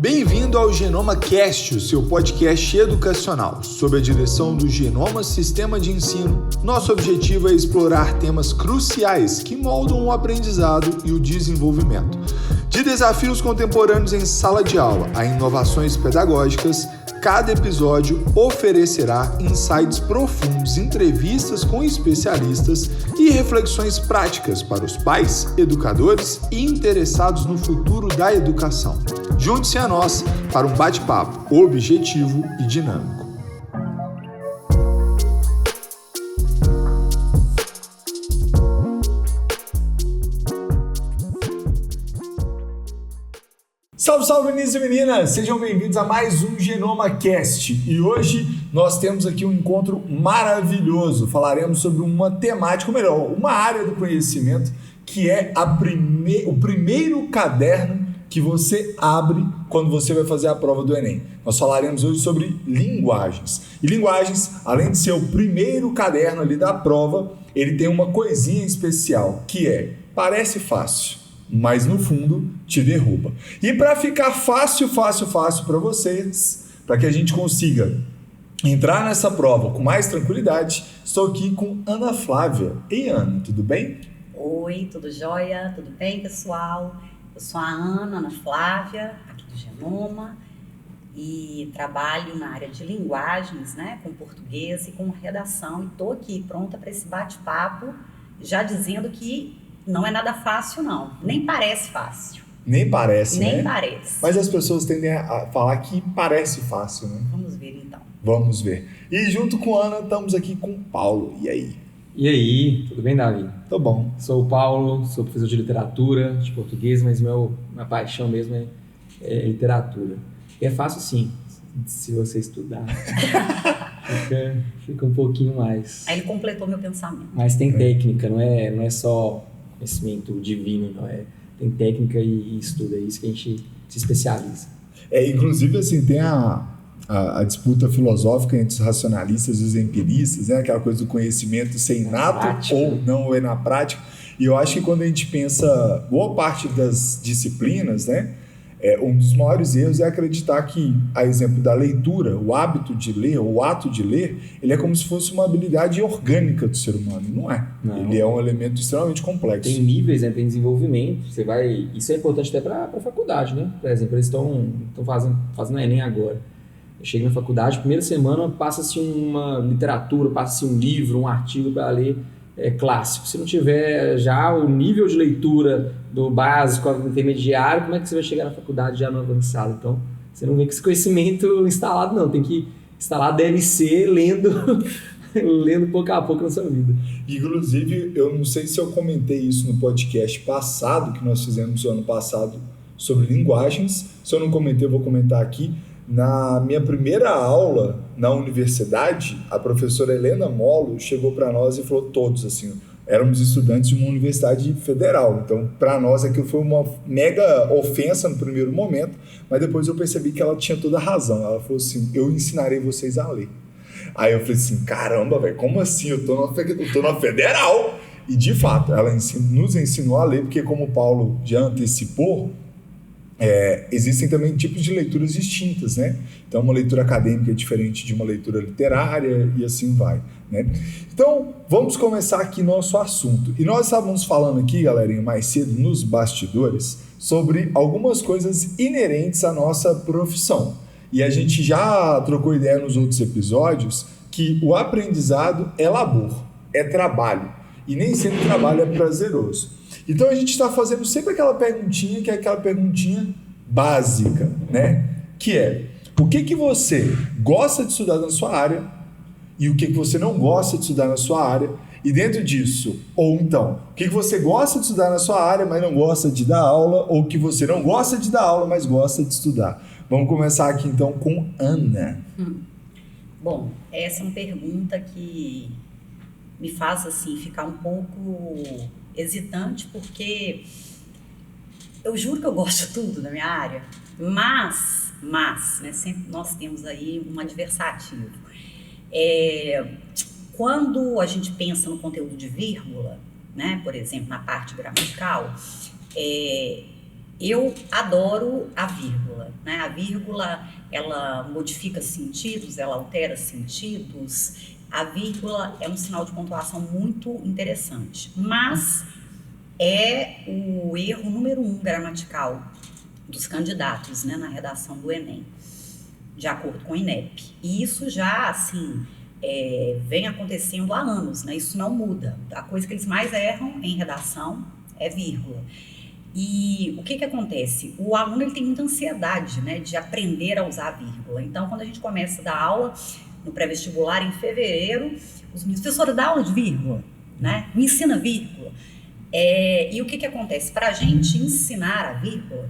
Bem-vindo ao Genoma Cast, o seu podcast educacional. Sob a direção do Genoma Sistema de Ensino, nosso objetivo é explorar temas cruciais que moldam o aprendizado e o desenvolvimento. De desafios contemporâneos em sala de aula a inovações pedagógicas, cada episódio oferecerá insights profundos, entrevistas com especialistas e reflexões práticas para os pais, educadores e interessados no futuro da educação. Junte-se a nós para um bate-papo objetivo e dinâmico. Salve, salve meninos e meninas! Sejam bem-vindos a mais um Genoma Cast. E hoje nós temos aqui um encontro maravilhoso. Falaremos sobre uma temática, ou melhor, uma área do conhecimento que é o primeiro caderno que você abre quando você vai fazer a prova do Enem. Nós falaremos hoje sobre linguagens. E linguagens, além de ser o primeiro caderno ali da prova, ele tem uma coisinha especial, que parece fácil, mas no fundo te derruba. E para ficar fácil para vocês, para que a gente consiga entrar nessa prova com mais tranquilidade, estou aqui com Ana Flávia. Ei, Ana, tudo bem? Oi, tudo jóia? Tudo bem, pessoal? Eu sou a Ana Flávia, aqui do Genoma, e trabalho na área de linguagens, né, com português e com redação, e estou aqui pronta para esse bate-papo, já dizendo que não é nada fácil, não. Nem parece fácil. Nem parece, né? Nem parece. Mas as pessoas tendem a falar que parece fácil, né? Vamos ver, então. Vamos ver. E junto com a Ana, estamos aqui com o Paulo. E aí? E aí, tudo bem, Davi? Tô bom. Sou o Paulo, sou professor de literatura, de português, mas minha paixão mesmo é literatura. E é fácil sim, se você estudar. fica um pouquinho mais. Aí ele completou meu pensamento. Mas tem técnica, não é só conhecimento divino, não é? Tem técnica e estudo, é isso que a gente se especializa. Inclusive, assim, tem a disputa filosófica entre os racionalistas e os empiristas, né? Aquela coisa do conhecimento ser inato ou não é na prática. E eu acho que quando a gente pensa, boa parte das disciplinas, né? Um dos maiores erros é acreditar que, a exemplo da leitura, o hábito de ler, o ato de ler, ele é como se fosse uma habilidade orgânica do ser humano. Não é. Não. Ele é um elemento extremamente complexo. Tem níveis, né? Tem desenvolvimento. Isso é importante até para a faculdade, né? Por exemplo, eles estão fazendo Enem agora. Eu chego na faculdade, primeira semana passa-se uma literatura, passa-se um livro, um artigo para ler clássico. Se não tiver já o nível de leitura do básico ao intermediário, como é que você vai chegar na faculdade já no avançado? Então, você não vem com esse conhecimento instalado, não. Tem que instalar DLC lendo pouco a pouco na sua vida. Inclusive, eu não sei se eu comentei isso no podcast passado, que nós fizemos no ano passado, sobre linguagens. Se eu não comentei, eu vou comentar aqui. Na minha primeira aula na universidade, a professora Helena Molo chegou para nós e falou todos, assim, éramos estudantes de uma universidade federal, então para nós aquilo foi uma mega ofensa no primeiro momento, mas depois eu percebi que ela tinha toda a razão. Ela falou assim, eu ensinarei vocês a ler. Aí eu falei assim, caramba, velho, como assim? Eu tô na federal. E de fato, ela nos ensinou a ler, porque como o Paulo já antecipou, existem também tipos de leituras distintas, né? Então, uma leitura acadêmica é diferente de uma leitura literária e assim vai, né? Então, vamos começar aqui nosso assunto. E nós estávamos falando aqui, galerinha, mais cedo nos bastidores, sobre algumas coisas inerentes à nossa profissão. E a gente já trocou ideia nos outros episódios que o aprendizado é labor, é trabalho. E nem sempre o trabalho é prazeroso. Então a gente está fazendo sempre aquela perguntinha, que é aquela perguntinha básica, né? Que é, o que você gosta de estudar na sua área e o que você não gosta de estudar na sua área? E dentro disso, ou então, o que você gosta de estudar na sua área, mas não gosta de dar aula, ou o que você não gosta de dar aula, mas gosta de estudar? Vamos começar aqui então com Ana. Bom, essa é uma pergunta que me faz assim ficar um pouco hesitante, porque eu juro que eu gosto de tudo na minha área, mas, né, sempre nós temos aí um adversativo. Quando a gente pensa no conteúdo de vírgula, né, por exemplo, na parte gramatical, Eu adoro a vírgula, né? A vírgula, ela modifica sentidos, ela altera sentidos. A vírgula é um sinal de pontuação muito interessante, mas é o erro número 1 gramatical dos candidatos, né, na redação do Enem, de acordo com o INEP. E isso já, assim, vem acontecendo há anos, né? Isso não muda. A coisa que eles mais erram em redação é vírgula. E o que acontece? O aluno ele tem muita ansiedade, né, de aprender a usar a vírgula. Então, quando a gente começa a dar aula no pré-vestibular em fevereiro, os meninos, professora, dá aula de vírgula, né? Me ensina vírgula. E o que acontece? Para a gente ensinar a vírgula,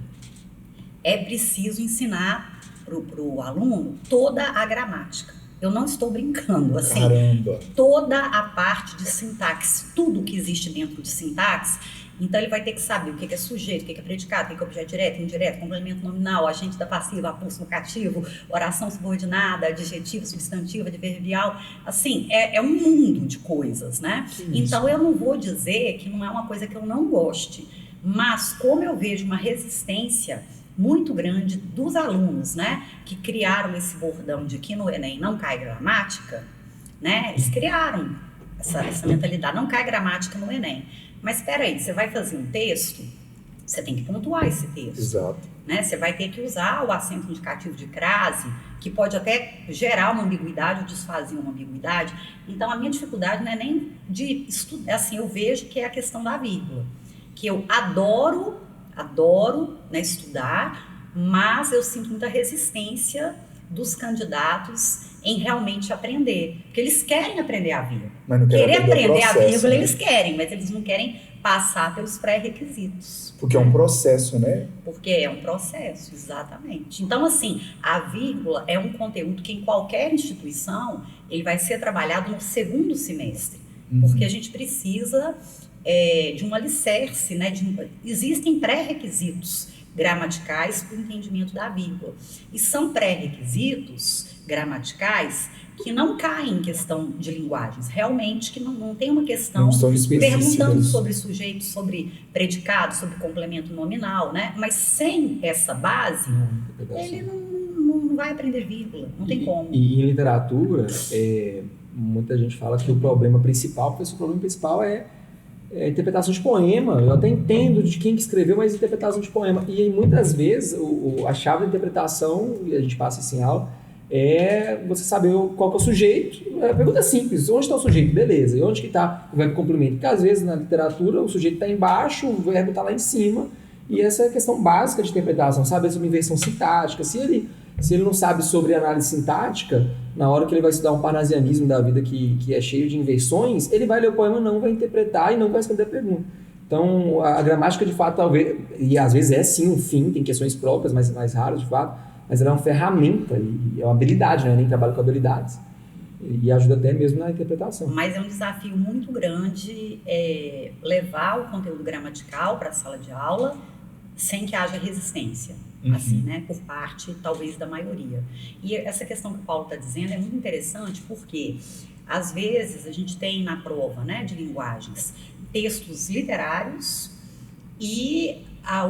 é preciso ensinar para o aluno toda a gramática. Eu não estou brincando, assim. Caramba. Toda a parte de sintaxe, tudo que existe dentro de sintaxe. Então, ele vai ter que saber o que é sujeito, o que é predicado, o que é objeto direto, indireto, complemento nominal, agente da passiva, apulso vocativo, oração subordinada, adjetivo, substantivo, adverbial. Assim, é um mundo de coisas, né? Então, eu não vou dizer que não é uma coisa que eu não goste, mas como eu vejo uma resistência muito grande dos alunos, né, que criaram esse bordão de que no Enem não cai gramática, né? Eles criaram essa mentalidade, não cai gramática no Enem. Mas espera aí, você vai fazer um texto, você tem que pontuar esse texto. Exato. Né? Você vai ter que usar o acento indicativo de crase, que pode até gerar uma ambiguidade ou desfazer uma ambiguidade. Então, a minha dificuldade não é nem de estudar, assim, eu vejo que é a questão da vírgula, que eu adoro, né, estudar, mas eu sinto muita resistência dos candidatos em realmente aprender, porque eles querem aprender a vírgula. Mas não querem aprender a vírgula, né? Eles querem, mas eles não querem passar pelos pré-requisitos. Porque é um processo, né? Porque é um processo, exatamente. Então, assim, a vírgula é um conteúdo que em qualquer instituição ele vai ser trabalhado no segundo semestre, porque a gente precisa de um alicerce, né? Existem pré-requisitos gramaticais para o entendimento da vírgula. E são pré-requisitos gramaticais que não caem em questão de linguagens. Realmente que não tem uma questão perguntando sobre sujeito, sobre predicado, sobre complemento nominal, né? Mas sem essa base, ele não vai aprender vírgula, não tem como. E em literatura, muita gente fala que o problema principal, é a interpretação de poema. Eu até entendo de quem que escreveu, mas interpretação de poema. E aí, muitas vezes, a chave da interpretação, e a gente passa isso em aula, é você saber qual que é o sujeito. A pergunta é simples: onde está o sujeito? Beleza. E onde que está o verbo complemento? Porque às vezes na literatura o sujeito está embaixo, o verbo está lá em cima. E essa é a questão básica de interpretação, saber sobre inversão sintática. Se ele não sabe sobre análise sintática, na hora que ele vai estudar um parnasianismo da vida que é cheio de inversões, ele vai ler o poema, não vai interpretar e não vai responder a pergunta. Então, a gramática, de fato, talvez, e às vezes é sim um fim, tem questões próprias, mais raras, de fato, mas ela é uma ferramenta, e é uma habilidade, né? Eu nem trabalho com habilidades, e ajuda até mesmo na interpretação. Mas é um desafio muito grande levar o conteúdo gramatical para a sala de aula sem que haja resistência. Assim, né, por parte, talvez, da maioria. E essa questão que o Paulo está dizendo é muito interessante porque, às vezes, a gente tem na prova, né, de linguagens textos literários e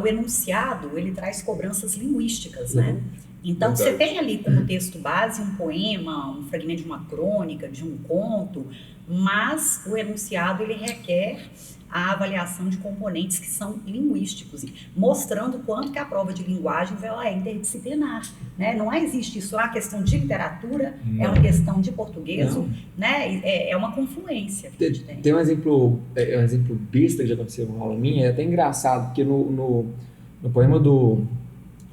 o enunciado, ele traz cobranças linguísticas, né? Então, você tem ali como texto base um poema, um fragmento de uma crônica, de um conto, mas o enunciado, ele requer a avaliação de componentes que são linguísticos, mostrando quanto que a prova de linguagens ela é interdisciplinar, né? Não existe isso, a questão de literatura, é uma questão de português, né? É uma confluência que a gente tem. Tem um exemplo besta que já aconteceu com aula minha, é até engraçado, porque no poema do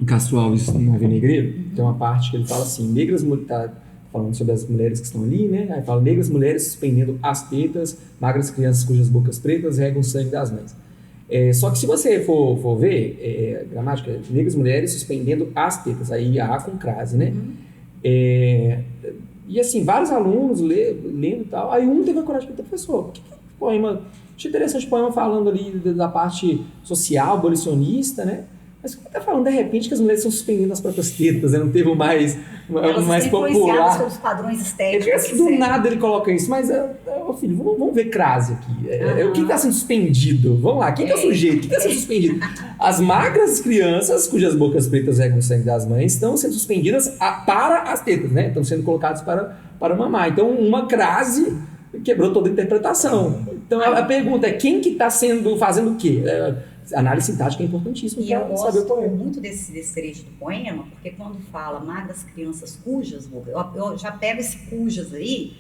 Castro Alves, no Ave Negreiro, tem uma parte que ele fala assim: negras mulheres, falando sobre as mulheres que estão ali, né? Aí fala: negras mulheres suspendendo as tetas, magras crianças cujas bocas pretas regam o sangue das mães. Só que se você for ver, gramática, negras mulheres suspendendo as tetas, aí A com crase, né? E assim, vários alunos lendo e tal, aí um teve a coragem de perguntar: professor, por que poema, achei interessante o poema falando ali da parte social, abolicionista, né? Mas como está falando, de repente, que as mulheres estão suspendendo as próprias tetas, né? Não teve mais popular. Pelos padrões estéticos. Do nada ele coloca isso, mas, filho, vamos ver crase aqui. O que está sendo suspendido? Vamos lá, quem que é o sujeito? O que está sendo suspendido? As magras crianças, cujas bocas pretas regam o sangue das mães, estão sendo suspendidas para as tetas, né? Estão sendo colocadas para mamar. Então, uma crase quebrou toda a interpretação. Então, a pergunta é, quem que está fazendo o quê? Análise sintática é importantíssima. E eu gosto muito desse trecho do poema, porque quando fala magras crianças cujas bocas, eu já pego esse cujas aí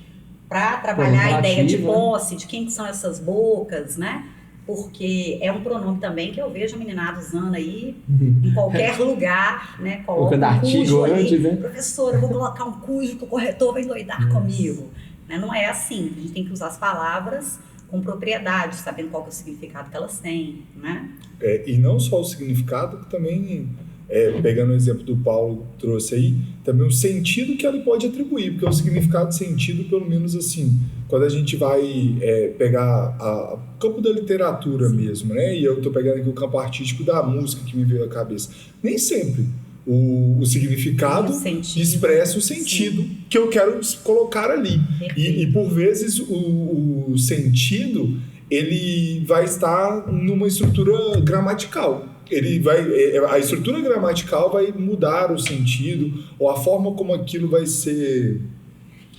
para trabalhar a ideia de posse, de quem são essas bocas, né? Porque é um pronome também que eu vejo a meninada usando aí em qualquer lugar, né? Coloca um cujo ali, antes, né? Professora, eu vou colocar um cujo que o corretor vai endoidar comigo. Né? Não é assim, a gente tem que usar as palavras com propriedade, sabendo qual que é o significado que elas têm, né? E não só o significado, que também, pegando o exemplo do Paulo trouxe aí, também o sentido que ela pode atribuir, porque o significado e sentido, pelo menos assim, quando a gente vai pegar o campo da literatura mesmo, né? E eu estou pegando aqui o campo artístico da música que me veio à cabeça. Nem sempre o significado expressa o sentido que eu quero colocar ali. E por vezes o sentido ele vai estar numa estrutura gramatical. A estrutura gramatical vai mudar o sentido, ou a forma como aquilo vai ser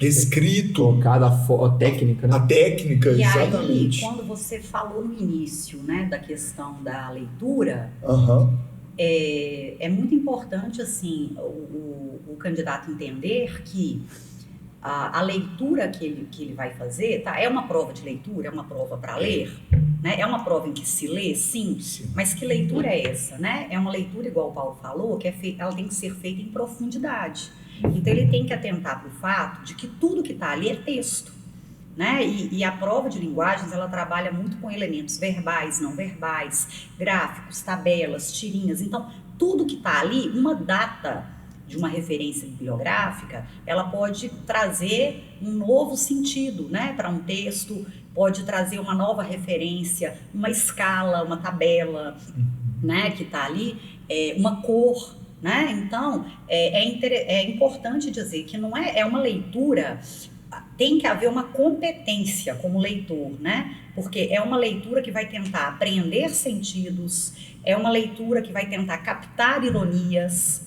escrito. Colocada a técnica, né? A técnica, e exatamente. E aí, quando você falou no início, né, da questão da leitura, é muito importante, assim, o candidato entender que a leitura que ele vai fazer, tá? É uma prova de leitura, é uma prova para ler, né? É uma prova em que se lê, sim, mas que leitura é essa, né? É uma leitura, igual o Paulo falou, que ela tem que ser feita em profundidade. Então ele tem que atentar para o fato de que tudo que está ali é texto, né? E a prova de linguagens, ela trabalha muito com elementos verbais, não verbais, gráficos, tabelas, tirinhas. Então, tudo que está ali, uma data de uma referência bibliográfica, ela pode trazer um novo sentido, né, para um texto, pode trazer uma nova referência, uma escala, uma tabela, né, que está ali, uma cor, né? Então, é importante dizer que não é uma leitura, tem que haver uma competência como leitor, né? Porque é uma leitura que vai tentar apreender sentidos, é uma leitura que vai tentar captar ironias,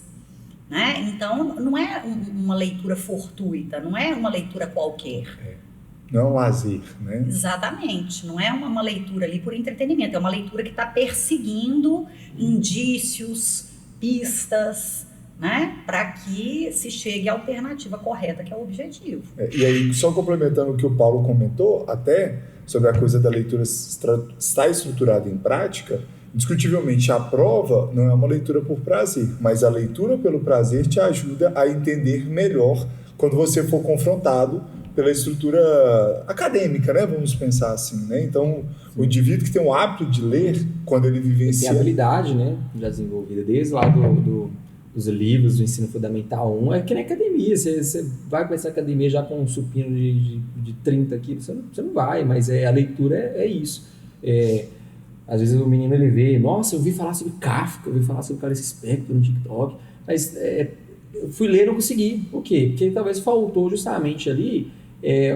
né? Então, não é uma leitura fortuita, não é uma leitura qualquer. Não é um lazer, né? Exatamente, não é uma leitura ali por entretenimento, é uma leitura que está perseguindo indícios, pistas, né? Para que se chegue à alternativa correta, que é o objetivo. E aí, só complementando o que o Paulo comentou, até sobre a coisa da leitura estar estruturada em prática, indiscutivelmente, a prova não é uma leitura por prazer, mas a leitura pelo prazer te ajuda a entender melhor quando você for confrontado pela estrutura acadêmica, né? Vamos pensar assim, né? Então, o indivíduo que tem o hábito de ler, quando ele vivencia... Tem habilidade, né? Já desenvolvida desde lá dos livros do ensino fundamental 1, é que na academia, você vai para essa academia já com um supino de 30 quilos, você não vai, mas a leitura é isso. Às vezes o menino ele vê, nossa, eu ouvi falar sobre Kafka, eu ouvi falar sobre Clarice Lispector no TikTok, mas eu fui ler e não consegui. Por quê? Porque talvez faltou justamente ali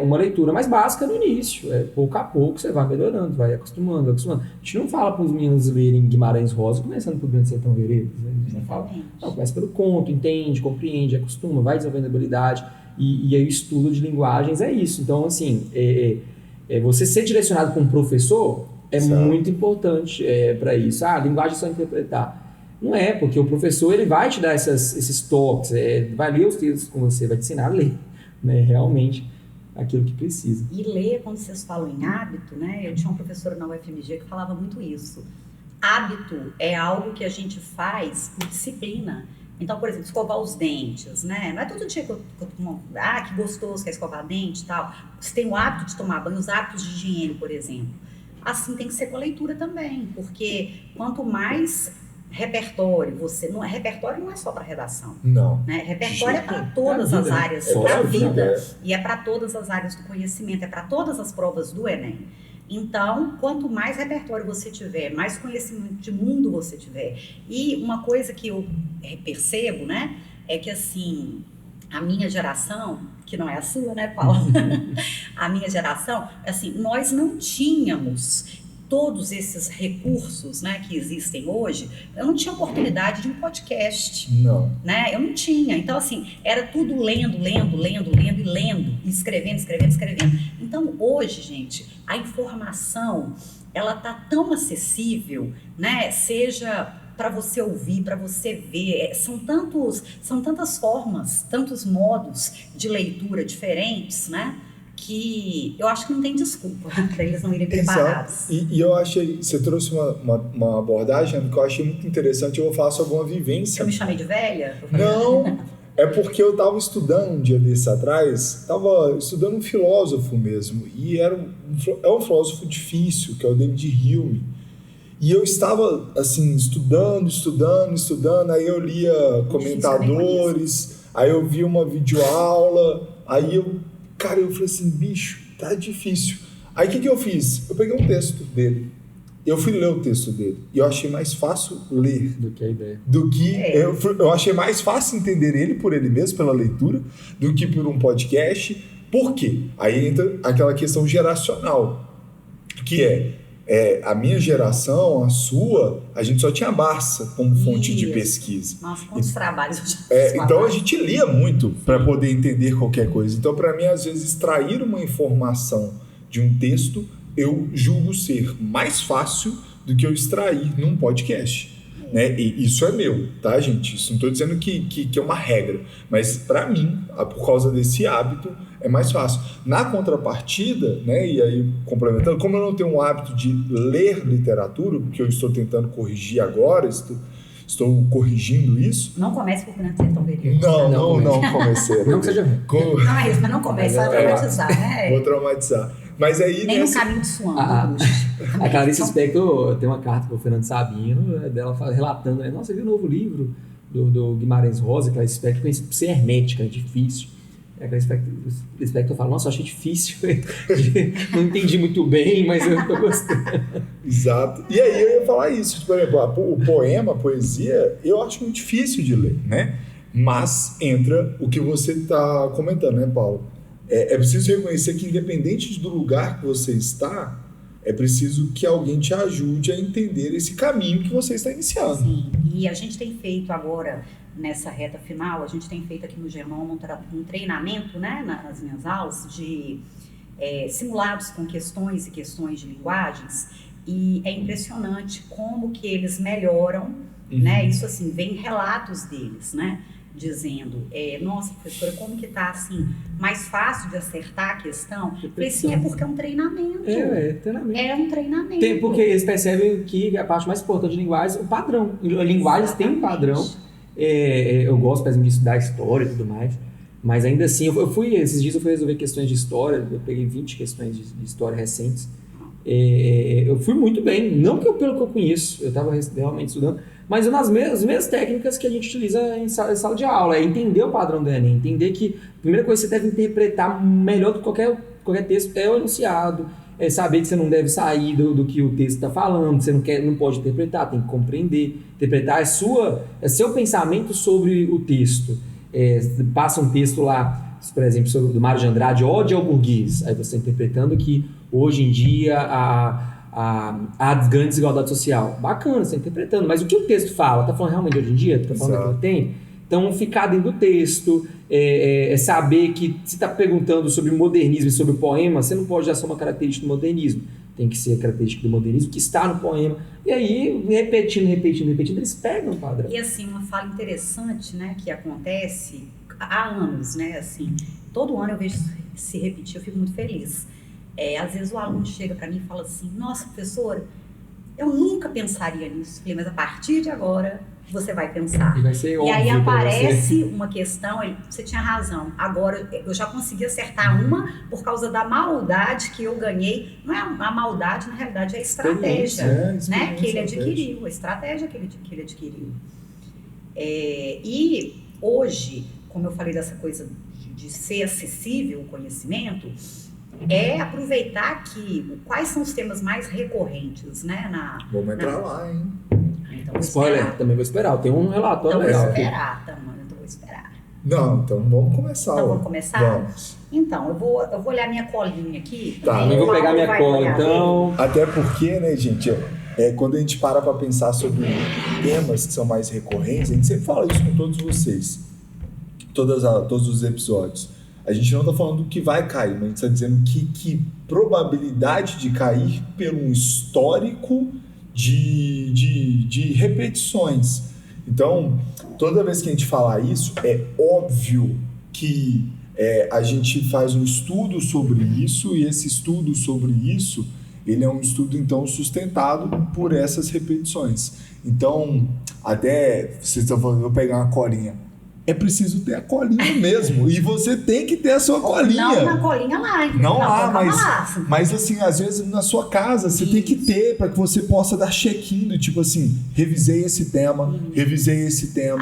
uma leitura mais básica no início. Pouco a pouco você vai melhorando, vai acostumando. A gente não fala para os meninos lerem Guimarães Rosa começando por Grande Sertão Veredas, né? A gente não fala, não, começa pelo conto, entende, compreende, acostuma, vai desenvolvendo habilidade. E aí o estudo de linguagens é isso. Então, assim, você ser direcionado para um professor muito importante para isso. A linguagem é só interpretar. Não é, porque o professor ele vai te dar esses toques, vai ler os textos com você, vai te ensinar a ler, né, realmente aquilo que precisa. E ler, quando vocês falam em hábito, né, eu tinha uma professora na UFMG que falava muito isso. Hábito é algo que a gente faz por disciplina. Então, por exemplo, escovar os dentes, né? Não é todo dia que eu que gostoso que é escovar dente e tal. Você tem o hábito de tomar banho, os hábitos de higiene, por exemplo. Assim tem que ser com a leitura também, porque quanto mais repertório repertório não é só para redação. Não. Né? Repertório é para todas as áreas da vida e é para todas as áreas do conhecimento, é para todas as provas do Enem. Então, quanto mais repertório você tiver, mais conhecimento de mundo você tiver. E uma coisa que eu percebo, né, é que assim, a minha geração, que não é a sua, né, Paulo? A minha geração, assim, nós não tínhamos todos esses recursos, né, que existem hoje, eu não tinha oportunidade de um podcast. Não. Né? Eu não tinha. Então, assim, era tudo lendo, e escrevendo. Então, hoje, gente, a informação, ela tá tão acessível, né? Seja para você ouvir, para você ver. São tantas formas, tantos modos de leitura diferentes, né? Que eu acho que não tem desculpa para eles não irem preparados. E eu achei, você trouxe uma abordagem que eu achei muito interessante. Eu vou falar sobre uma vivência. Eu me chamei de velha? Não, é porque eu estava estudando um dia desse atrás, estava estudando um filósofo mesmo, e é um filósofo difícil, que é o David Hume. E eu estava, assim, estudando, aí eu lia comentadores, aí eu vi uma videoaula, aí eu falei assim, bicho, tá difícil. Aí o que eu fiz? Eu peguei um texto dele, eu fui ler o texto dele, e eu achei mais fácil ler. Do que a ideia. Eu achei mais fácil entender ele por ele mesmo, pela leitura, do que por um podcast. Por quê? Aí entra aquela questão geracional, que a minha geração, a sua, a gente só tinha Barça como fonte de pesquisa. Nossa, quantos trabalhos eu já fiz. Então a gente lia muito para poder entender qualquer coisa. Então, para mim, às vezes, extrair uma informação de um texto, eu julgo ser mais fácil do que eu extrair num podcast. Né? E isso é meu, tá, gente? Isso não estou dizendo que é uma regra, mas para mim, por causa desse hábito, é mais fácil. Na contrapartida, né, e aí complementando, como eu não tenho um hábito de ler literatura, que eu estou tentando corrigir agora, estou corrigindo isso. Não comece por não ser tão verídico. Não comecei. Não que seja ruim. Não é isso, mas não comece, vai traumatizar, né? Vou traumatizar. Mas aí nem um caminho de suando. A Clarice Lispector tem uma carta para o Fernando Sabino, dela relatando, nossa, você viu o novo livro do Guimarães Rosa, que a Lispector conhece por ser hermética, é difícil. A Clarice Lispector fala, nossa, eu achei difícil, não entendi muito bem, mas eu tô gostando. Exato. E aí eu ia falar isso, por exemplo, o poema, a poesia, eu acho muito difícil de ler, né? Mas entra o que você está comentando, né, Paulo? É preciso reconhecer que, independente do lugar que você está, é preciso que alguém te ajude a entender esse caminho que você está iniciando. Sim, e a gente tem feito agora, nessa reta final, a gente tem feito aqui no Genoma um treinamento, né, nas minhas aulas, de simulados com questões e questões de linguagens, e é impressionante como que eles melhoram, né, isso assim, vem relatos deles, né, dizendo, nossa, professora, como que tá assim, mais fácil de acertar a questão? Eu falei, sim, é porque é um treinamento. Treinamento. É um treinamento. Porque eles percebem que a parte mais importante de linguagem é o padrão. Linguagens têm um padrão. Eu gosto, por exemplo, de estudar história e tudo mais, mas ainda assim, esses dias eu fui resolver questões de história, eu peguei 20 questões de história recentes. Eu fui muito bem, não pelo que eu conheço, eu estava realmente estudando, mas nas mesmas técnicas que a gente utiliza em sala de aula, é entender o padrão do Enem, entender que a primeira coisa que você deve interpretar melhor do que qualquer texto é o enunciado, é saber que você não deve sair do que o texto está falando, você não pode interpretar, tem que compreender. Interpretar é seu pensamento sobre o texto. Passa um texto lá, por exemplo, sobre, do Mário de Andrade, Ode ao Burguês, aí você está interpretando que hoje em dia há grande desigualdade social. Bacana, você está interpretando, mas o que o texto fala? Está falando realmente de hoje em dia? Está falando daquilo que tem? Então, ficar dentro do texto, saber que se está perguntando sobre o modernismo e sobre o poema, você não pode dar só uma característica do modernismo. Tem que ser a característica do modernismo que está no poema. E aí, repetindo, eles pegam o padrão. E assim, uma fala interessante, né, que acontece há anos, né, assim, todo ano eu vejo se repetir, eu fico muito feliz. Às vezes o aluno chega para mim e fala assim, nossa, professora, eu nunca pensaria nisso. Eu falei, mas a partir de agora você vai pensar. E vai ser óbvio. E aí aparece uma questão, você tinha razão, agora eu já consegui acertar uma por causa da maldade que eu ganhei. Não é a maldade, na realidade é a estratégia, né, que ele adquiriu, a estratégia que ele adquiriu. E hoje, como eu falei dessa coisa de ser acessível o conhecimento, aproveitar quais são os temas mais recorrentes, né? Vamos entrar lá, hein? Então, spoiler, também vou esperar. Eu tenho um relatório legal. Vou esperar. Não, então vamos começar. Então vamos começar? Vamos. Então, eu vou olhar minha colinha aqui. Tá, Eu vou pegar minha cola, então. Até porque, né, gente, quando a gente para pensar sobre temas que são mais recorrentes, a gente sempre fala isso com todos vocês, todos os episódios. A gente não está falando que vai cair, mas a gente está dizendo que probabilidade de cair pelo histórico de repetições. Então, toda vez que a gente falar isso, é óbvio que a gente faz um estudo sobre isso, e esse estudo sobre isso, ele é um estudo, então, sustentado por essas repetições. Então, até vocês estão falando, vou pegar uma colinha. É preciso ter a colinha mesmo. E você tem que ter a sua colinha. Não na colinha lá, hein? Não lá, mas assim, às vezes na sua casa você tem que ter para que você possa dar check-in do tipo assim, revisei esse tema.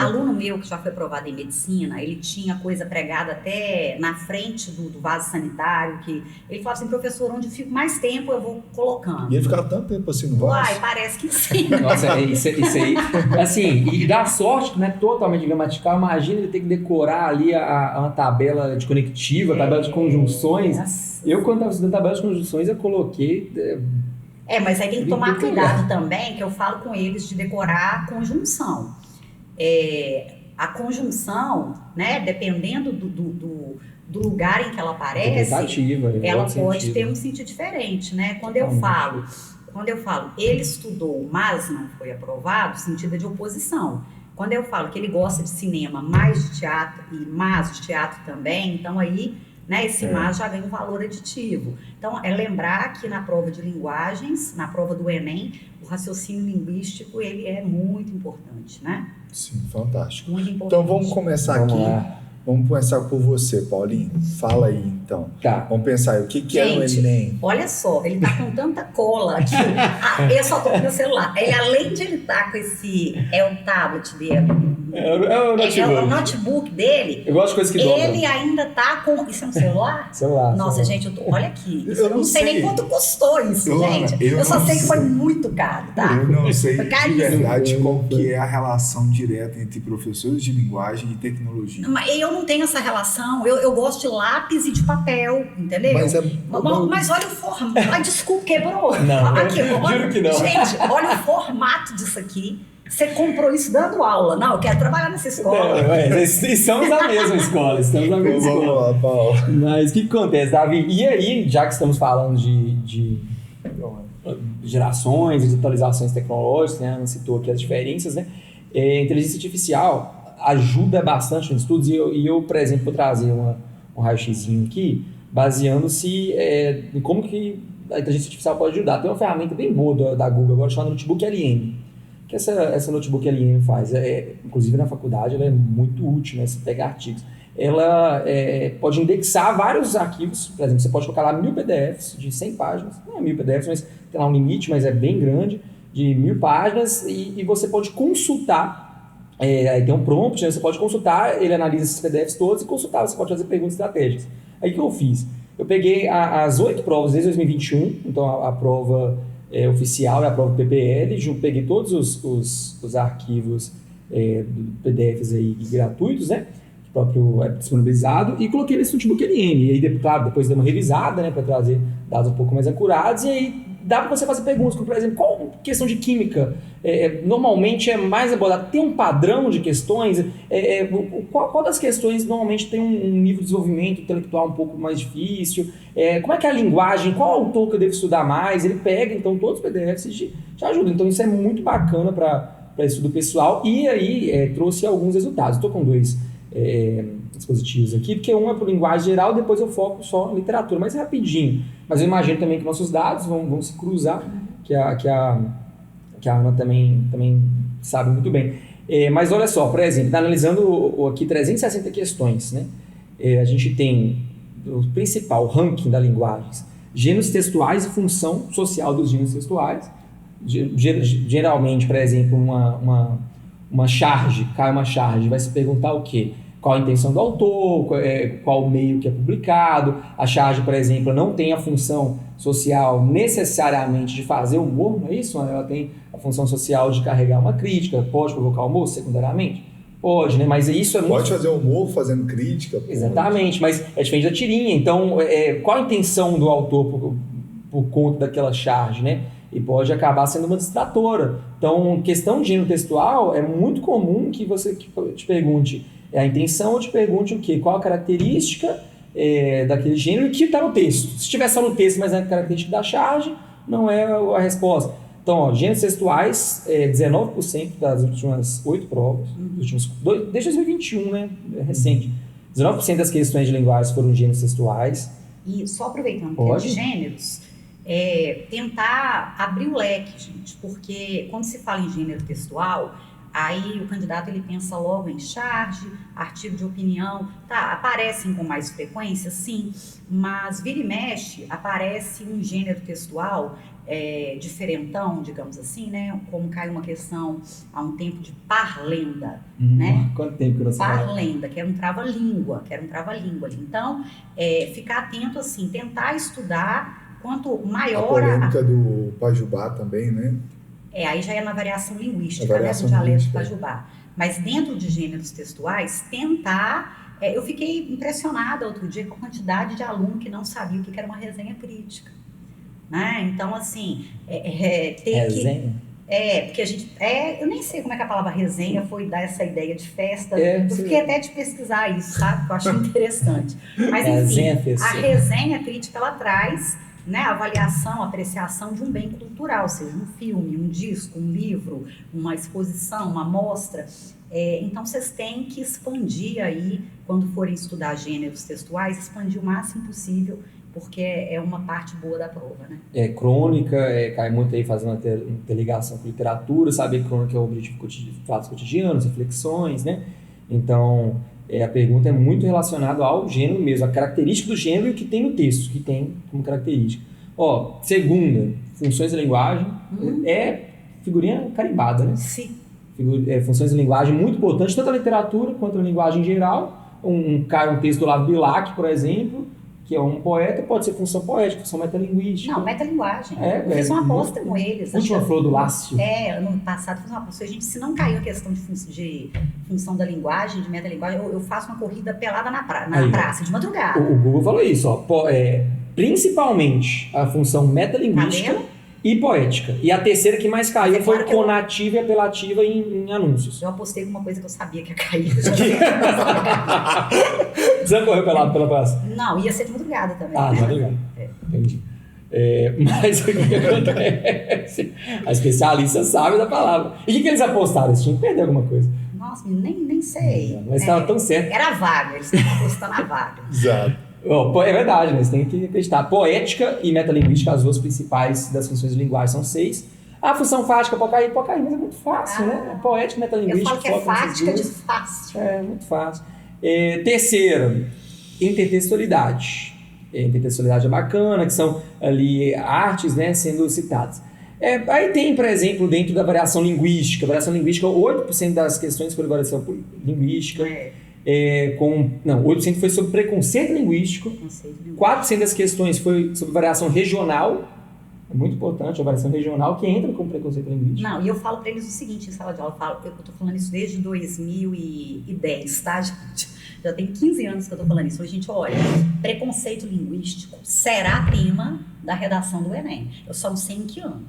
Aluno meu que já foi aprovado em medicina, ele tinha coisa pregada até na frente do vaso sanitário, que ele falava assim, professor, onde eu fico mais tempo eu vou colocando. E ele ficava tanto tempo assim no vaso? Uai, parece que sim. Nossa, isso aí. Assim, e dá sorte que não é totalmente gramatical. Imagina ele ter que decorar ali uma tabela de conectiva, tabela de conjunções. Nossa. Eu, quando estava estudando tabela de conjunções, eu coloquei... Mas aí tem que tomar cuidado também, que eu falo com eles de decorar a conjunção. A conjunção, né, dependendo do lugar em que ela aparece, ela pode ter um sentido diferente, né? Quando eu falo, ele estudou, mas não foi aprovado, o sentido é de oposição. Quando eu falo que ele gosta de cinema, mais de teatro e mais de teatro também, então aí, né, esse mais já ganha um valor aditivo. Então, é lembrar que na prova de linguagens, na prova do Enem, o raciocínio linguístico, ele é muito importante, né? Sim, fantástico. Muito importante. Então, vamos começar aqui. Vamos começar por você, Paulinho. Fala aí, então. Tá. Vamos pensar aí, o que é o Enem? Olha só, ele tá com tanta cola aqui. Eu só tô com meu celular. Ele, além de ele estar com esse... É o tablet dele. É o notebook. É o notebook dele. Eu gosto de coisas que dobram. Ele ainda tá com... Isso é um celular? Celular. Nossa, gente, olha aqui. Eu não sei nem quanto custou isso, gente. Eu só sei que foi muito caro, tá? Eu não sei Foi de caríssimo. verdade qual que é a relação direta entre professores de linguagem e tecnologia. Mas eu não tenho essa relação. Eu gosto de lápis e de papel, entendeu? Mas olha o formato. Ai, desculpa, quebrou. Não, aqui, juro que não. Gente, olha o formato disso aqui. Você comprou isso dando aula. Não, eu quero trabalhar nessa escola. Estamos na mesma escola. Vamos lá, Paulo. Mas o que acontece, Davi? E aí, já que estamos falando de gerações, de atualizações tecnológicas, né? Ana citou aqui as diferenças, né? A inteligência artificial ajuda bastante nos estudos e eu, por exemplo, vou trazer um raio-xzinho aqui, baseando-se em como que a inteligência artificial pode ajudar. Tem uma ferramenta bem boa da Google agora chamada Notebook LM. Que essa Notebook LM faz? Inclusive na faculdade ela é muito útil, né? Você pega artigos. Ela pode indexar vários arquivos, por exemplo, você pode colocar lá 1000 PDFs de 100 páginas, não é 1000 PDFs, mas tem lá um limite, mas é bem grande, de 1000 páginas, e você pode consultar, aí tem um prompt, né? Você pode consultar, ele analisa esses PDFs todos e consultar, você pode fazer perguntas estratégicas. Aí o que eu fiz? Eu peguei as 8 provas desde 2021, então a prova oficial e a prova PPL, peguei todos os arquivos PDFs aí gratuitos, né? O próprio é disponibilizado, e coloquei nesse Notebook LM. E aí, claro, depois dei uma revisada, né, para trazer dados um pouco mais acurados, e aí dá para você fazer perguntas, como, por exemplo, qual questão de química normalmente é mais abordada? Tem um padrão de questões? Qual das questões normalmente tem um nível de desenvolvimento intelectual um pouco mais difícil? Como é que é a linguagem? Qual autor que eu devo estudar mais? Ele pega, então, todos os PDFs e te ajuda. Então, isso é muito bacana para estudo pessoal, e aí trouxe alguns resultados. Estou com 2 dispositivos aqui, porque um é para linguagem geral, depois eu foco só em literatura, mas rapidinho. Mas eu imagino também que nossos dados vão se cruzar, que a Ana também sabe muito bem. Mas olha só, por exemplo, analisando aqui 360 questões, né? A gente tem o principal ranking da linguagem, gêneros textuais e função social dos gêneros textuais. Geralmente, por exemplo, uma charge, cai uma charge, vai se perguntar o quê? Qual a intenção do autor, qual o meio que é publicado. A charge, por exemplo, não tem a função social necessariamente de fazer humor, não é isso? Ela tem a função social de carregar uma crítica, pode provocar humor secundariamente? Pode, né? Mas isso é muito... Pode fazer humor fazendo crítica. Exatamente, mas é diferente da tirinha. Então, qual a intenção do autor por conta daquela charge, né? E pode acabar sendo uma distratora. Então, questão de gênero textual, é muito comum que você te pergunte a intenção ou te pergunte o quê? Qual a característica daquele gênero e que está no texto. Se estiver só no texto, mas é a característica da charge, não é a resposta. Então, gêneros textuais, 19% das últimas 8 provas, desde 2021, né? É recente. 19% das questões de linguagem foram gêneros textuais. E só aproveitando que é de gêneros, tentar abrir o leque, gente, porque quando se fala em gênero textual, aí o candidato ele pensa logo em charge, artigo de opinião, tá, aparecem com mais frequência, sim, mas vira e mexe, aparece um gênero textual diferentão, digamos assim, né? Como caiu uma questão há um tempo de parlenda, né? Quanto tempo que você parlenda, que era um trava-língua, ali. Então, ficar atento, assim, tentar estudar, quanto maior... A polêmica do Pajubá também, né? Aí já é na variação linguística, né? Do dialeto Pajubá. Mas dentro de gêneros textuais, tentar... eu fiquei impressionada outro dia com a quantidade de aluno que não sabia o que era uma resenha crítica. Né? Então, assim, resenha? Porque a gente... eu nem sei como é que a palavra resenha foi dar essa ideia de festa. Eu fiquei até de pesquisar isso, sabe? Que eu acho interessante. Mas, enfim, a resenha crítica, ela traz, né, a avaliação, a apreciação de um bem cultural, seja um filme, um disco, um livro, uma exposição, uma mostra. Então, vocês têm que expandir aí, quando forem estudar gêneros textuais, expandir o máximo possível, porque é uma parte boa da prova, né? Crônica, cai muito aí fazendo uma interligação com literatura, saber que crônica é o objetivo de fatos cotidianos, reflexões, né? Então, a pergunta é muito relacionada ao gênero mesmo, a característica do gênero e o que tem no texto, que tem como característica. Segunda, funções de linguagem, figurinha carimbada, né? Sim. Funções de linguagem muito importantes, tanto na literatura quanto na linguagem em geral. Um texto do Olavo Bilac, por exemplo, que é um poeta, pode ser função poética, função metalinguística. Não, metalinguagem. Eu fiz uma aposta com eles. Última flor do Lácio. Ano passado fiz uma aposta. Gente, se não caiu a questão de função da linguagem, de metalinguagem, eu faço uma corrida pelada na praça, de madrugada. O Google falou isso, principalmente a função metalinguística e poética. E a terceira que mais caiu foi conativa e apelativa em anúncios. Eu apostei com uma coisa que eu sabia que ia cair. Você correu pelado pela praça? Não, ia ser de madrugada também. De madrugada. Entendi. Mas o que acontece? A especialista sabe da palavra. E o que eles apostaram? Eles tinham que perder alguma coisa. Nossa, nem sei. Mas estava tão certo. Era vaga, eles estavam apostando a vaga. Exato. É verdade, né? Você tem que acreditar. Poética e metalinguística, as duas principais das funções de linguagem, são 6. A função fática pode cair, mas é muito fácil, né? Poética e metalinguística. Eu falo que é fática de fácil. Muito fácil. Terceira, intertextualidade. Intertextualidade é bacana, que são ali artes, né, sendo citadas. Aí tem, por exemplo, dentro da variação linguística. Variação linguística, 8% das questões foram variação linguística. 8% foi sobre preconceito linguístico. 4% das questões foi sobre variação regional. É muito importante a variação regional, que entra com preconceito linguístico. Não, e eu falo para eles o seguinte em sala de aula, eu tô falando isso desde 2010, tá, gente? Já tem 15 anos que eu tô falando isso. Hoje, gente, olha, preconceito linguístico será tema da redação do Enem. Eu só não sei em que ano.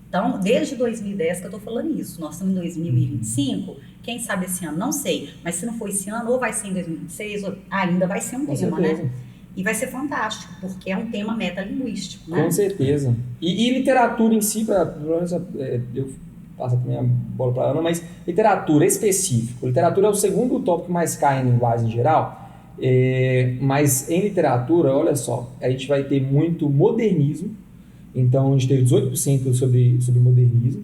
Então, desde 2010 que eu tô falando isso. Nós estamos em 2025, quem sabe esse ano? Não sei. Mas se não for esse ano, ou vai ser em 2026, ou ainda vai ser um tema, né? E vai ser fantástico, porque é um tema metalinguístico, né? Com certeza. E literatura em si, eu passo a minha bola para a Ana, mas literatura específico. Literatura é o segundo tópico que mais cai em linguagem em geral, mas em literatura, olha só, a gente vai ter muito modernismo, então a gente teve 18% sobre modernismo,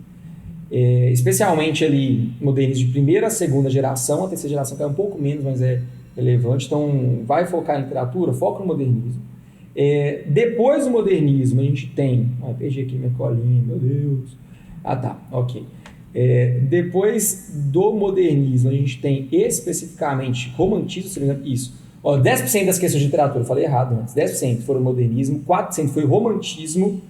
especialmente ali modernismo de primeira a segunda geração, a terceira geração cai um pouco menos, mas é relevante, então vai focar em literatura, foca no modernismo. Depois do modernismo a gente tem, perdi aqui minha colinha, meu Deus, ok. Depois do modernismo a gente tem especificamente romantismo, se não me engano, isso, 10% das questões de literatura, eu falei errado antes, 10% foram modernismo, 4% foi romantismo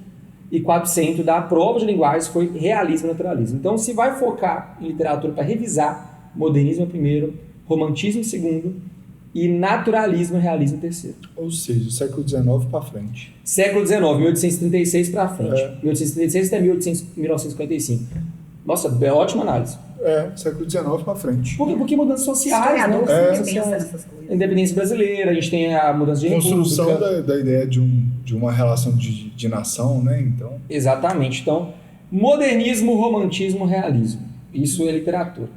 e 4% da prova de linguagens foi realismo e naturalismo. Então se vai focar em literatura para revisar, modernismo é o primeiro, romantismo em segundo e naturalismo e realismo em terceiro. Ou seja, século XIX para frente. Século XIX, 1836 para frente. 1836 até 1955. Nossa, é ótima análise. Século XIX para frente. Porque mudanças sociais, né? Pensa nessas coisas. Independência brasileira, a gente tem a mudança de construção república. da ideia de uma relação de nação, né? Então... Exatamente. Então, modernismo, romantismo, realismo. Isso é literatura.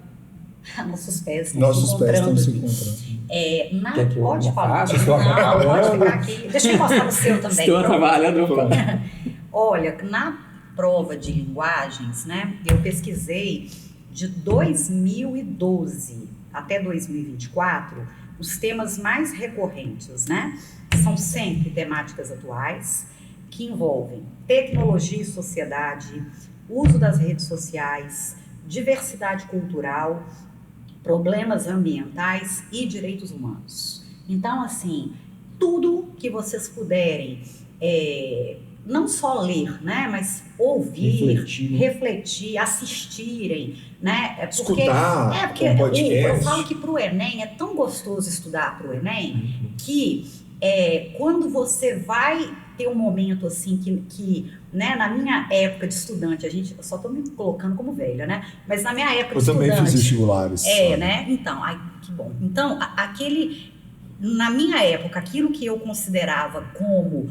Nossos pés estão se encontrando. Pode falar. Pode ficar aqui. Deixa eu mostrar o seu também. Estou trabalhando. Olha, na prova de linguagens, né, eu pesquisei de 2012 até 2024 os temas mais recorrentes, né? São sempre temáticas atuais que envolvem tecnologia e sociedade, uso das redes sociais, diversidade cultural, problemas ambientais e direitos humanos. Então, assim, tudo que vocês puderem não só ler, né, mas ouvir, refletir, assistirem, né? Escutar, porque eu falo que para o Enem é tão gostoso estudar para o Enem que quando você vai ter um momento assim que né, na minha época de estudante, eu só estou me colocando como velha, né? Mas na minha época de estudante... Eu também fiz vestibulares. né? Então, que bom. Então, na minha época, aquilo que eu considerava como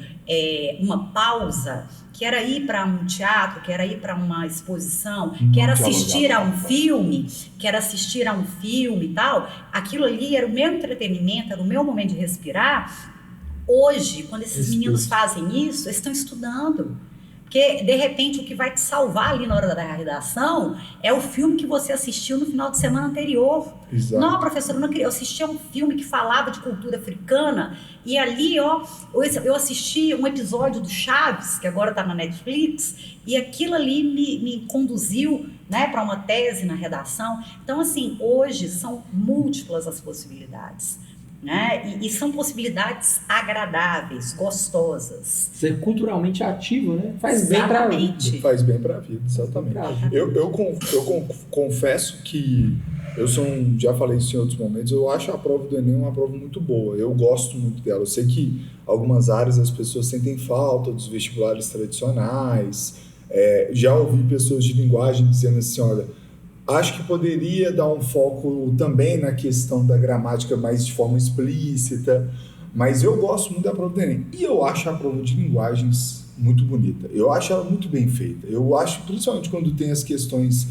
uma pausa, que era ir para um teatro, que era ir para uma exposição, que era assistir a um filme, e tal, aquilo ali era o meu entretenimento, era o meu momento de respirar. Hoje, quando esses meninos fazem isso, eles estão estudando. Porque, de repente, o que vai te salvar ali na hora da redação é o filme que você assistiu no final de semana anterior. Exato. Não, professora, eu assisti a um filme que falava de cultura africana e ali, eu assisti um episódio do Chaves, que agora está na Netflix, e aquilo ali me conduziu, né, para uma tese na redação. Então, assim, hoje são múltiplas as possibilidades. Né? E são possibilidades agradáveis, gostosas. Ser culturalmente ativo, né? Faz bem para a vida. Faz bem para a vida, exatamente. Eu confesso que já falei isso em outros momentos, eu acho a prova do Enem uma prova muito boa. Eu gosto muito dela. Eu sei que algumas áreas as pessoas sentem falta dos vestibulares tradicionais. Já ouvi pessoas de linguagem dizendo assim, olha, acho que poderia dar um foco também na questão da gramática mais de forma explícita, mas eu gosto muito da prova do Enem. E eu acho a prova de linguagens muito bonita. Eu acho ela muito bem feita. Eu acho, principalmente quando tem as questões...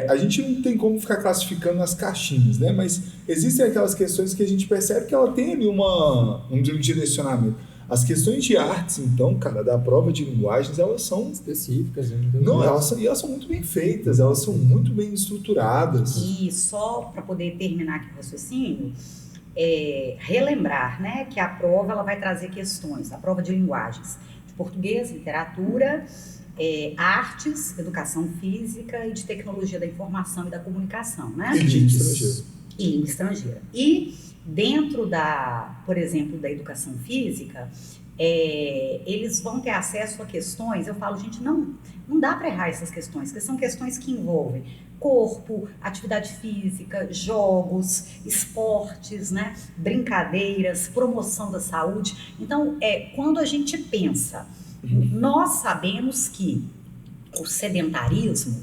a gente não tem como ficar classificando as caixinhas, né? Mas existem aquelas questões que a gente percebe que ela tem ali um direcionamento. As questões de artes, então, cara, da prova de linguagens, elas são específicas. Elas são muito bem feitas, elas são muito bem estruturadas. E só para poder terminar aqui o raciocínio, relembrar, né, que a prova ela vai trazer questões, a prova de linguagens, de português, literatura, artes, educação física e de tecnologia da informação e da comunicação, né? E língua estrangeira. E língua estrangeira. E dentro por exemplo, da educação física, eles vão ter acesso a questões, eu falo, gente, não dá para errar essas questões, que são questões que envolvem corpo, atividade física, jogos, esportes, né, brincadeiras, promoção da saúde. Então, quando a gente pensa, nós sabemos que o sedentarismo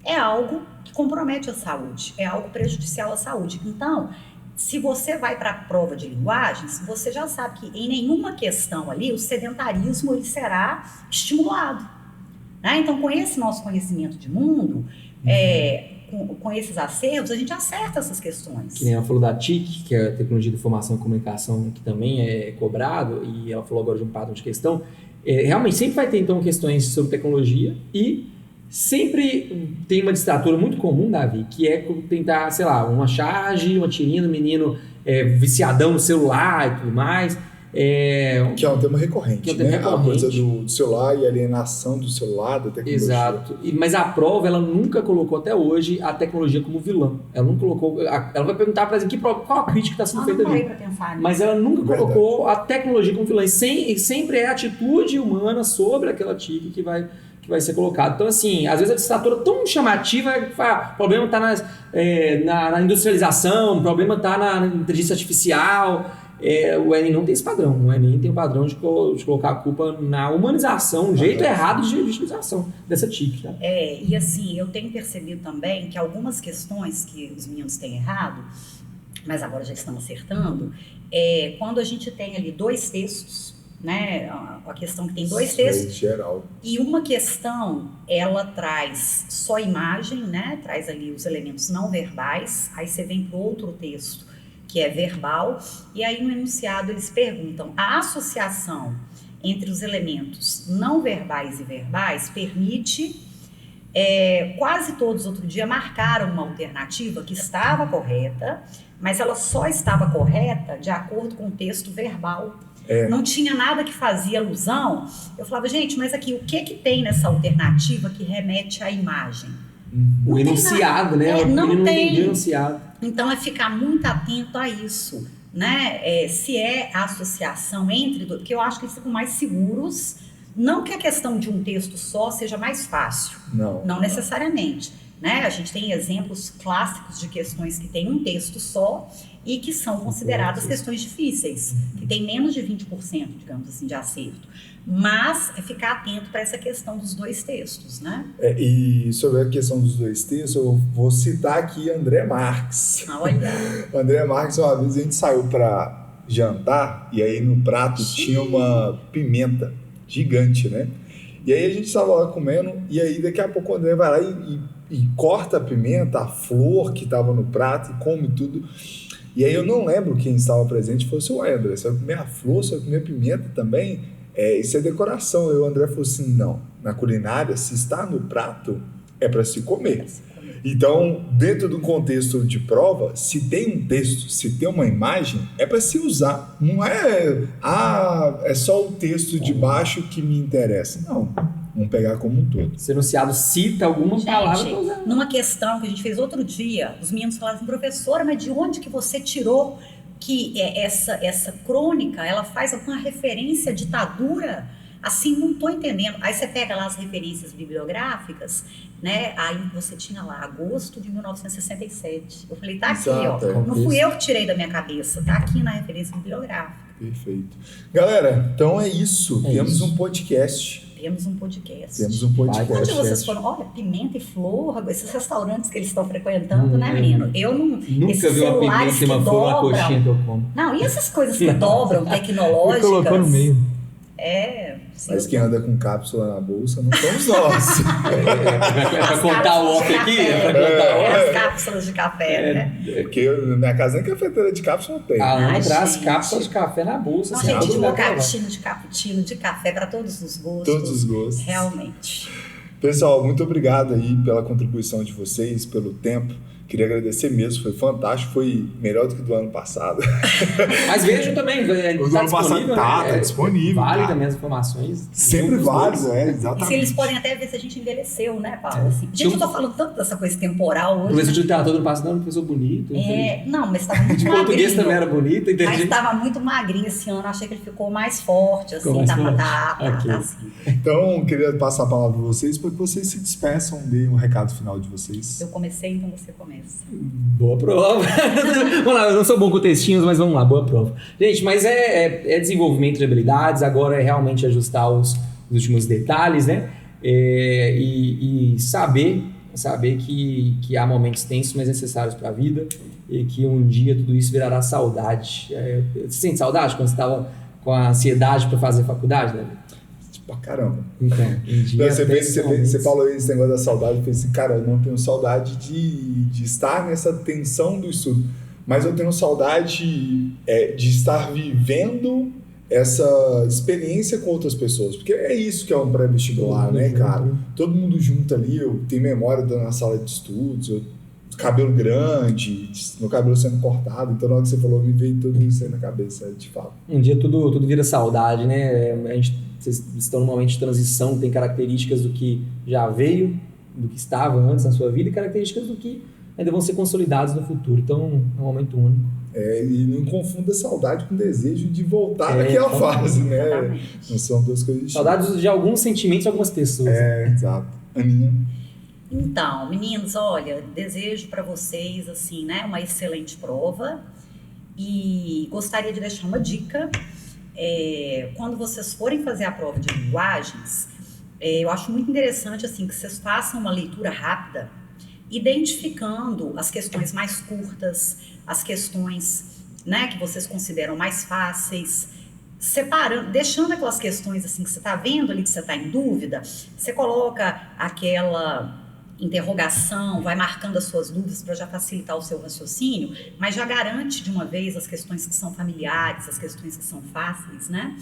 é algo que compromete a saúde, é algo prejudicial à saúde. Então, se você vai para a prova de linguagens, você já sabe que em nenhuma questão ali o sedentarismo ele será estimulado. Né? Então, com esse nosso conhecimento de mundo, com esses acervos, a gente acerta essas questões. Que nem ela falou da TIC, que é a Tecnologia de Informação e Comunicação, que também é cobrado, e ela falou agora de um padrão de questão. Realmente, sempre vai ter, então, questões sobre tecnologia e sempre tem uma distratura muito comum, Davi, que é tentar, sei lá, uma charge, uma tirinha do menino viciadão no celular e tudo mais. Que é um tema recorrente, né? A coisa do celular e a alienação do celular, da tecnologia. Exato. Mas a prova, ela nunca colocou até hoje a tecnologia como vilã. Ela não colocou... Ela vai perguntar, por exemplo, qual a crítica que está sendo feita ali. Mas ela nunca colocou a tecnologia como vilã. E sempre é a atitude humana sobre aquela TIC que vai que vai ser colocado. Então, assim, às vezes a estatura tão chamativa, o problema está na industrialização, o problema está na inteligência artificial. O Enem não tem esse padrão. O Enem tem o padrão de colocar a culpa na humanização, um jeito errado de utilização dessa TIC. Tá? E assim, eu tenho percebido também que algumas questões que os meninos têm errado, mas agora já estão acertando, quando a gente tem ali 2 textos, né, a questão que tem 2 textos, geral. E uma questão, ela traz só imagem, né, traz ali os elementos não verbais, aí você vem para o outro texto, que é verbal, e aí no enunciado eles perguntam, a associação entre os elementos não verbais e verbais permite, quase todos outro dia marcaram uma alternativa que estava correta, mas ela só estava correta de acordo com o texto verbal. Não tinha nada que fazia alusão. Eu falava, gente, mas aqui, o que tem nessa alternativa que remete à imagem? O enunciado, né? Não tem. O enunciado. Então, ficar muito atento a isso, né? Se a associação entre... Porque eu acho que eles ficam mais seguros. Não que a questão de um texto só seja mais fácil. Não necessariamente. Né? A gente tem exemplos clássicos de questões que têm um texto só e que são consideradas questões difíceis, que tem menos de 20%, digamos assim, de acerto. Mas ficar atento para essa questão dos 2 textos, né? E sobre a questão dos 2 textos, eu vou citar aqui André Marques. Olha! André Marques, uma vez a gente saiu para jantar e aí no prato tinha uma pimenta gigante, né? E aí a gente estava lá comendo e aí daqui a pouco o André vai lá e corta a pimenta, a flor que estava no prato e come tudo. E aí eu não lembro quem estava presente, falou assim, ué, André, você vai comer a flor, você vai comer a pimenta também? Isso é decoração. E o André falou assim, não, na culinária, se está no prato, é para se comer. Então, dentro do contexto de prova, se tem um texto, se tem uma imagem, é para se usar. Não é só o texto de baixo que me interessa. Não, vamos pegar como um todo. Se o enunciado cita alguma palavra para usar. Numa questão que a gente fez outro dia, os meninos falaram assim, professora, mas de onde que você tirou que essa crônica, ela faz alguma referência à ditadura? Assim, não estou entendendo. Aí você pega lá as referências bibliográficas, né? Aí você tinha lá, agosto de 1967. Eu falei, tá aqui, ó. Não fui eu que tirei da minha cabeça, tá aqui na referência bibliográfica. Perfeito. Galera, então é isso. Temos um podcast. Temos um podcast. Onde vocês foram? Olha, pimenta e flor, esses restaurantes que eles estão frequentando, né, menino? Eu não... Nunca vi uma pimenta e uma flor na coxinha que eu como. Não, e essas coisas que dobram, tecnológicas? Colocou no meio. Sim. Mas quem anda com cápsula na bolsa não somos nós. É pra contar o off aqui? As cápsulas de café, né? Porque na minha casa nem cafeteira de cápsula não tem. A Ana traz cápsulas de café na bolsa. Não, gente, de mocatino, de cappuccino, de café para todos os gostos. Todos os gostos. Realmente. Pessoal, muito obrigado aí pela contribuição de vocês, pelo tempo. Queria agradecer mesmo, foi fantástico, foi melhor do que do ano passado. Mas vejam também, o do ano passado tá disponível. Vale também as informações. Sempre vale, exatamente. E se eles podem até ver se a gente envelheceu, né, Paulo? Assim, gente, eu tô falando tanto dessa coisa temporal hoje. O professor de literatura do ano passado era um professor bonito. Não, mas estava muito magrinho. O português também era bonito, entendi. Mas estava muito magrinho esse ano, achei que ele ficou mais forte, assim, tá assim. Então, queria passar a palavra para vocês, para que vocês se despeçam, deem um recado final de vocês. Eu comecei, então você começa. Boa prova. Vamos lá, eu não sou bom com textinhos, mas vamos lá, boa prova. Gente, mas é desenvolvimento de habilidades, agora é realmente ajustar os últimos detalhes, né? E saber que há momentos tensos, mas necessários para a vida, e que um dia tudo isso virará saudade. Você sente saudade quando você estava com a ansiedade para fazer faculdade, né? Pra caramba. Então, você falou esse negócio da saudade, eu pensei assim, cara, eu não tenho saudade de estar nessa tensão do estudo, mas eu tenho saudade de estar vivendo essa experiência com outras pessoas, porque é isso que é um pré-vestibular, né, cara? Todo mundo junto ali, eu tenho memória na sala de estudos, cabelo grande, meu cabelo sendo cortado, então na hora que você falou, me veio tudo isso aí na cabeça, de fato. Um dia tudo vira saudade, né? Vocês estão num momento de transição, tem características do que já veio, do que estava antes na sua vida e características do que ainda vão ser consolidados no futuro. Então, é um momento único. E não confunda saudade com desejo de voltar naquela fase, né? Exatamente. Não são duas coisas distintas. Saudades de alguns sentimentos de algumas pessoas. Exato. Aninha? Então, meninos, olha, desejo para vocês, assim, né, uma excelente prova e gostaria de deixar uma dica. Quando vocês forem fazer a prova de linguagens, eu acho muito interessante, assim, que vocês façam uma leitura rápida, identificando as questões mais curtas, as questões, né, que vocês consideram mais fáceis, separando, deixando aquelas questões assim que você está vendo ali, que você está em dúvida, você coloca aquela interrogação, vai marcando as suas dúvidas para já facilitar o seu raciocínio, mas já garante de uma vez as questões que são familiares, as questões que são fáceis, né?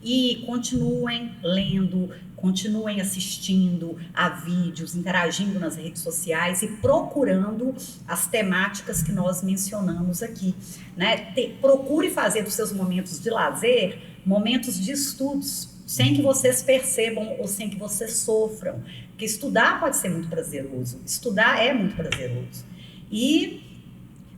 E continuem lendo, continuem assistindo a vídeos, interagindo nas redes sociais e procurando as temáticas que nós mencionamos aqui, né? Procure fazer dos seus momentos de lazer momentos de estudos, sem que vocês percebam ou sem que vocês sofram. Porque estudar pode ser muito prazeroso, estudar é muito prazeroso. E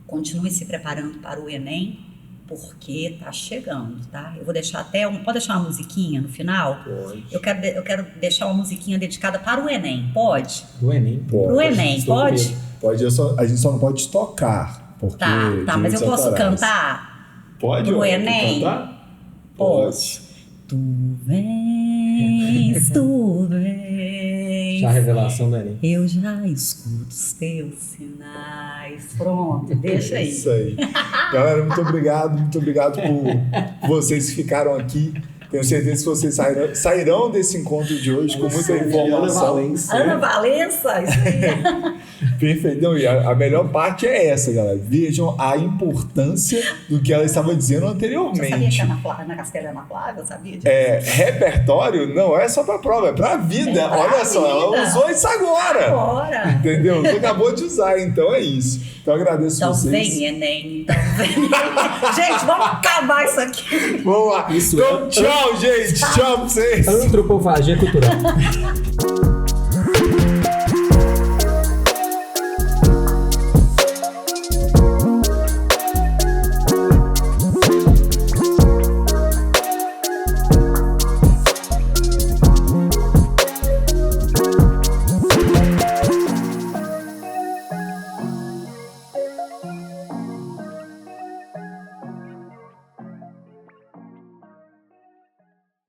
continue se preparando para o Enem, porque tá chegando, tá? Eu vou deixar pode deixar uma musiquinha no final? Pode. Eu quero deixar uma musiquinha dedicada para o Enem, pode? Do Enem. Pro Enem, pode? Pode, a gente só não pode tocar, porque... Tá, mas eu posso cantar? Pode? Pro Enem? Cantar? Pode. Tu vens, tu vens. Já a revelação do Enem. Eu já escuto os teus sinais. Pronto, deixa aí. Isso aí. Galera, muito obrigado por vocês que ficaram aqui. Tenho certeza que vocês sairão desse encontro de hoje com muita informação. Ana Valença, isso aí. Perfeito. Não, e a melhor parte é essa, galera. Vejam a importância do que ela estava dizendo anteriormente. Você sabia que a Ana Castela é Ana Flávia? Sabia disso? Repertório não é só pra prova, é pra vida. Olha só, ela usou isso agora. Entendeu? Você acabou de usar, então é isso. Então agradeço vocês. Vem, Enem, então vem. Gente, vamos acabar isso aqui. Vamos lá. Então, tchau, gente. Tchau pra vocês. Antropofagia cultural.